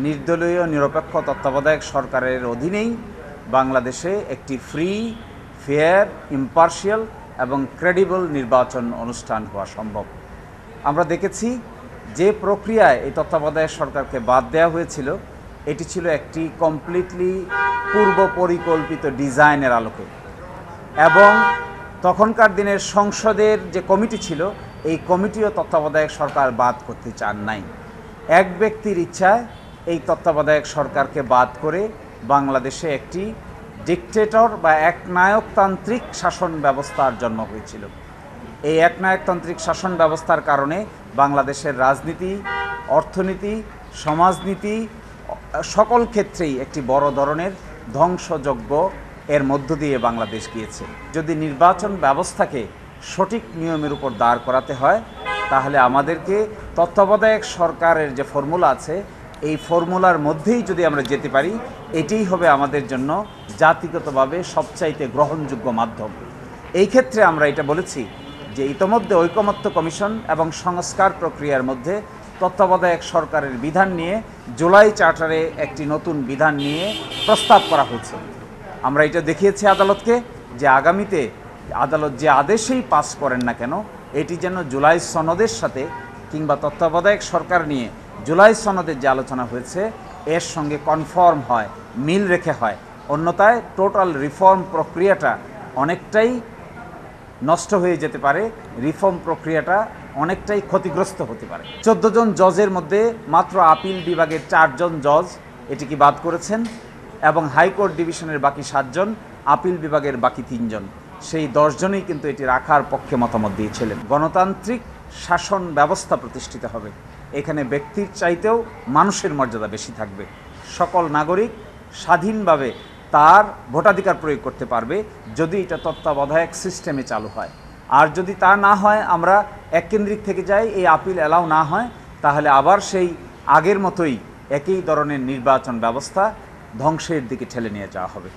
নির্দলীয় নিরপেক্ষ তত্ত্বাবধায়ক সরকারের অধীনেই বাংলাদেশে একটি ফ্রি, ফেয়ার, ইম্পার্শিয়াল এবং ক্রেডিবল নির্বাচন অনুষ্ঠান হওয়া সম্ভব। আমরা দেখেছি যে প্রক্রিয়ায় এই তত্ত্বাবধায়ক সরকারকে বাদ দেওয়া হয়েছিল, এটি ছিল একটি কমপ্লিটলি পূর্ব পরিকল্পিত ডিজাইনের আলোকে, এবং তখনকার দিনের সংসদের যে কমিটি ছিল, এই কমিটিও তত্ত্বাবধায়ক সরকার বাদ করতে চান নাই। এক ব্যক্তির ইচ্ছায় এই তত্ত্বাবধায়ক সরকারকে বাদ করে বাংলাদেশে একটি ডিকটেটর বা একনায়কতান্ত্রিক শাসন ব্যবস্থার জন্ম হয়েছিল। এই একনায়কতান্ত্রিক শাসন ব্যবস্থার কারণে বাংলাদেশের রাজনীতি, অর্থনীতি, সমাজনীতি সকল ক্ষেত্রেই একটি বড় ধরনের ধ্বংসযজ্ঞ এর মধ্য দিয়ে বাংলাদেশ গিয়েছে। যদি নির্বাচন ব্যবস্থাকে সঠিক নিয়মের উপর দাঁড় করাতে হয়, তাহলে আমাদেরকে তত্ত্বাবধায়ক সরকারের যে ফর্মুলা আছে, এই ফর্মুলার মধ্যেই যদি আমরা যেতে পারি, এটিই হবে আমাদের জন্য জাতিগতভাবে সবচাইতে গ্রহণযোগ্য মাধ্যম। এই ক্ষেত্রে আমরা এটা বলেছি যে ইতোমধ্যে ঐকমত্য কমিশন এবং সংস্কার প্রক্রিয়ার মধ্যে তত্ত্বাবধায়ক সরকারের বিধান নিয়ে জুলাই চার্টারে একটি নতুন বিধান নিয়ে প্রস্তাব করা হয়েছে। আমরা এটা দেখিয়েছি আদালতকে যে আগামীতে আদালত যে আদেশেই পাস করেন না কেন, এটি যেন জুলাই সনদের সাথে কিংবা তত্ত্বাবধায়ক সরকার নিয়ে জুলাই সনদের যে আলোচনা হয়েছে এর সঙ্গে কনফর্ম হয়, মিল রেখে হয়। অন্যথায় টোটাল রিফর্ম প্রক্রিয়াটা অনেকটাই নষ্ট হয়ে যেতে পারে, রিফর্ম প্রক্রিয়াটা অনেকটাই ক্ষতিগ্রস্ত হতে পারে। 14 জন জজের মধ্যে মাত্র আপিল বিভাগের 4 জন জজ এটিকে বাদ করেছেন, এবং হাইকোর্ট ডিভিশনের বাকি 7 জন, আপিল বিভাগের বাকি 3 জন, সেই 10 জনই কিন্তু এটি রাখার পক্ষে মতামত দিয়েছিলেন। গণতান্ত্রিক শাসন ব্যবস্থা প্রতিষ্ঠিত হবে। এখানে ব্যক্তির চাইতেও মানুষের মর্যাদা বেশি থাকবে। সকল নাগরিক স্বাধীনভাবে তার ভোটাধিকার প্রয়োগ করতে পারবে যদি এটা তত্ত্বাবধায়ক সিস্টেমে চালু হয়। আর যদি তা না হয়, আমরা এককেন্দ্রিক থেকে যাই, এই আপিল অ্যালাউ না হয়, তাহলে আবার সেই আগের মতোই একই ধরনের নির্বাচন ব্যবস্থা ধ্বংসের দিকে ঠেলে নিয়ে যাওয়া হবে।